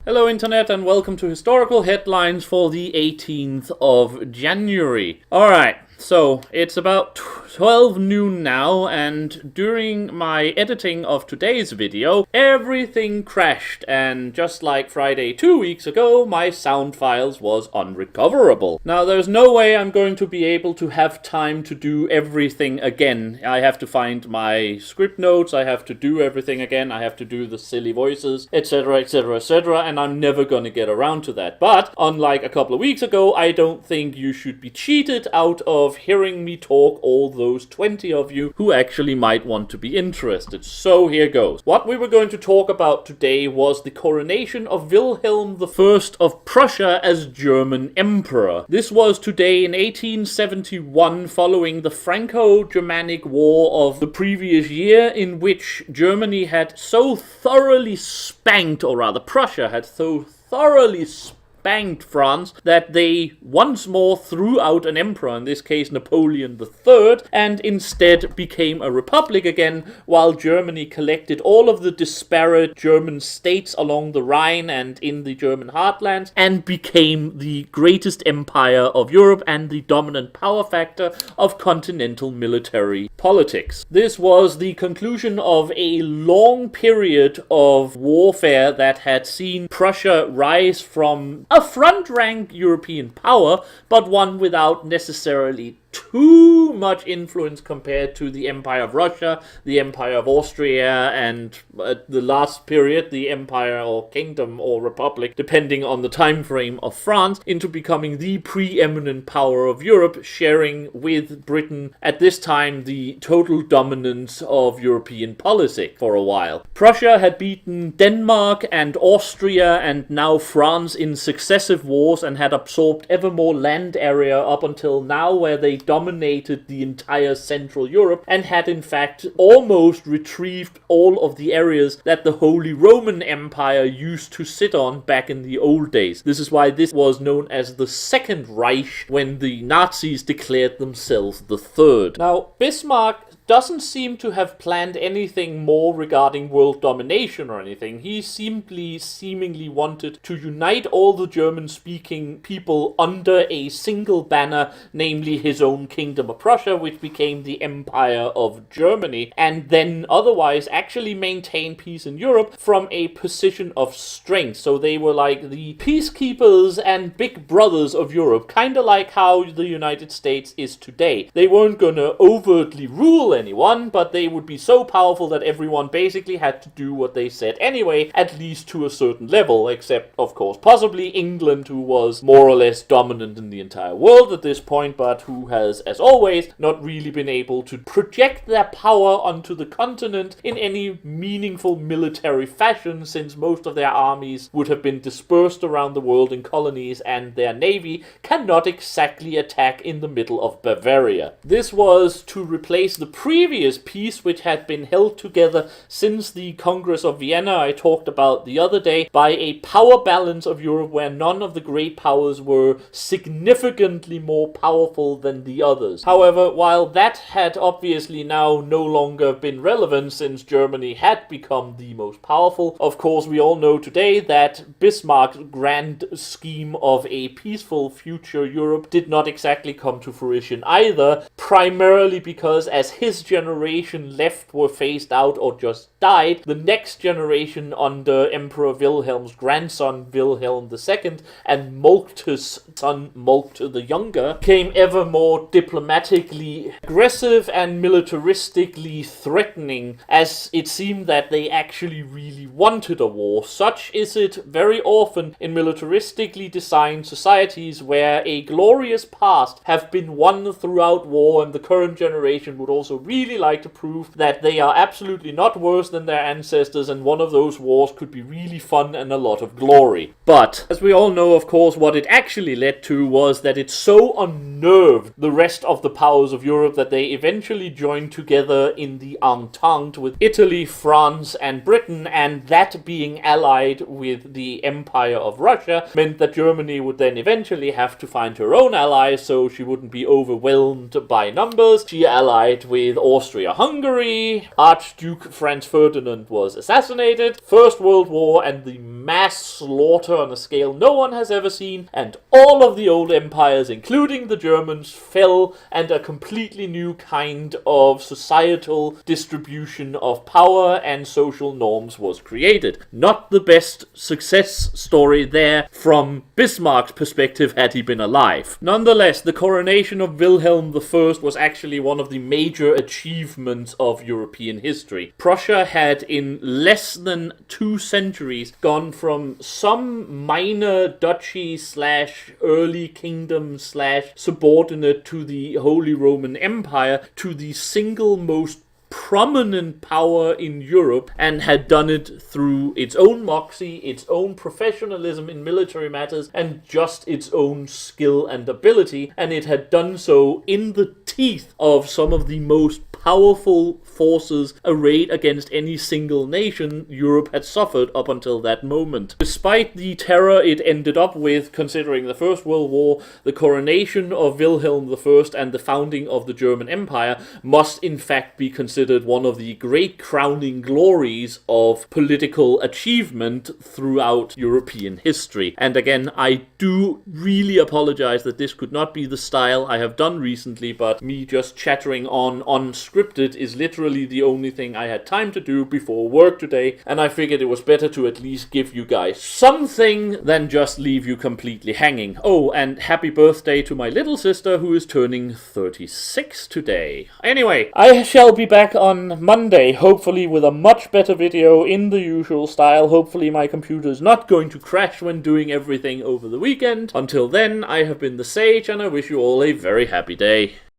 Hello Internet and welcome to Historical Headlines for the 18th of January. Alright, so it's about 12 noon now, and during my editing of today's video, everything crashed, and just like Friday 2 weeks ago, my sound files was unrecoverable. Now there's no way I'm going to be able to have time to do everything again. I have to find my script notes, I have to do everything again, I have to do the silly voices, etc, etc, etc, and I'm never gonna get around to that. But, unlike a couple of weeks ago, I don't think you should be cheated out of hearing me talk, all those 20 of you who actually might want to be interested. So here goes. What we were going to talk about today was the coronation of Wilhelm I of Prussia as German Emperor. This was today in 1871, following the Franco-Germanic War of the previous year, in which Germany had so thoroughly spanked, or rather Prussia had so thoroughly spanked France that they once more threw out an emperor, in this case Napoleon III, and instead became a republic again, while Germany collected all of the disparate German states along the Rhine and in the German heartlands and became the greatest empire of Europe and the dominant power factor of continental military politics. This was the conclusion of a long period of warfare that had seen Prussia rise from a front-rank European power, but one without necessarily too much influence compared to the Empire of Russia, the Empire of Austria, and the last period, the Empire or Kingdom or Republic, depending on the time frame of France, into becoming the preeminent power of Europe, sharing with Britain at this time the total dominance of European policy for a while. Prussia had beaten Denmark and Austria and now France in successive wars and had absorbed ever more land area up until now, where they dominated the entire Central Europe and had in fact almost retrieved all of the areas that the Holy Roman Empire used to sit on back in the old days. This is why this was known as the Second Reich when the Nazis declared themselves the Third. Now, Bismarck doesn't seem to have planned anything more regarding world domination or anything. He seemingly wanted to unite all the German-speaking people under a single banner, namely his own Kingdom of Prussia, which became the Empire of Germany, and then otherwise actually maintain peace in Europe from a position of strength. So they were like the peacekeepers and big brothers of Europe, kind of like how the United States is today. They weren't gonna overtly rule anyone, but they would be so powerful that everyone basically had to do what they said anyway, at least to a certain level, except, of course, possibly England, who was more or less dominant in the entire world at this point, but who has, as always, not really been able to project their power onto the continent in any meaningful military fashion, since most of their armies would have been dispersed around the world in colonies, and their navy cannot exactly attack in the middle of Bavaria. This was to replace the previous peace, which had been held together since the Congress of Vienna I talked about the other day, by a power balance of Europe where none of the great powers were significantly more powerful than the others. However, while that had obviously now no longer been relevant since Germany had become the most powerful, of course we all know today that Bismarck's grand scheme of a peaceful future Europe did not exactly come to fruition either, primarily because as his generation left were phased out or just died, the next generation under Emperor Wilhelm's grandson Wilhelm II and Moltke's son Moltke the Younger became ever more diplomatically aggressive and militaristically threatening, as it seemed that they actually really wanted a war. Such is it very often in militaristically designed societies where a glorious past have been won throughout war, and the current generation would also really like to prove that they are absolutely not worse than their ancestors, and one of those wars could be really fun and a lot of glory. But, as we all know, of course, what it actually led to was that it so unnerved the rest of the powers of Europe that they eventually joined together in the Entente with Italy, France, and Britain, and that being allied with the Empire of Russia meant that Germany would then eventually have to find her own allies, so she wouldn't be overwhelmed by numbers. She allied with with Austria-Hungary, Archduke Franz Ferdinand was assassinated, First World War and the mass slaughter on a scale no one has ever seen, and all of the old empires, including the Germans, fell, and a completely new kind of societal distribution of power and social norms was created. Not the best success story there from Bismarck's perspective had he been alive. Nonetheless, the coronation of Wilhelm I was actually one of the major achievements of European history. Prussia had in less than 2 centuries gone from some minor duchy / early kingdom / subordinate to the Holy Roman Empire to the single most prominent power in Europe, and had done it through its own moxie, its own professionalism in military matters, and just its own skill and ability, and it had done so in the teeth of some of the most powerful forces arrayed against any single nation Europe had suffered up until that moment. Despite the terror it ended up with, considering the First World War, the coronation of Wilhelm I and the founding of the German Empire must in fact be considered one of the great crowning glories of political achievement throughout European history. And again, I do really apologize that this could not be the style I have done recently, but me just chattering on unscripted is literally the only thing I had time to do before work today, and I figured it was better to at least give you guys something than just leave you completely hanging. Oh, and happy birthday to my little sister who is turning 36 today. Anyway, I shall be back on Monday, hopefully with a much better video in the usual style. Hopefully my computer is not going to crash when doing everything over the weekend. Until then, I have been the Sage, and I wish you all a very happy day.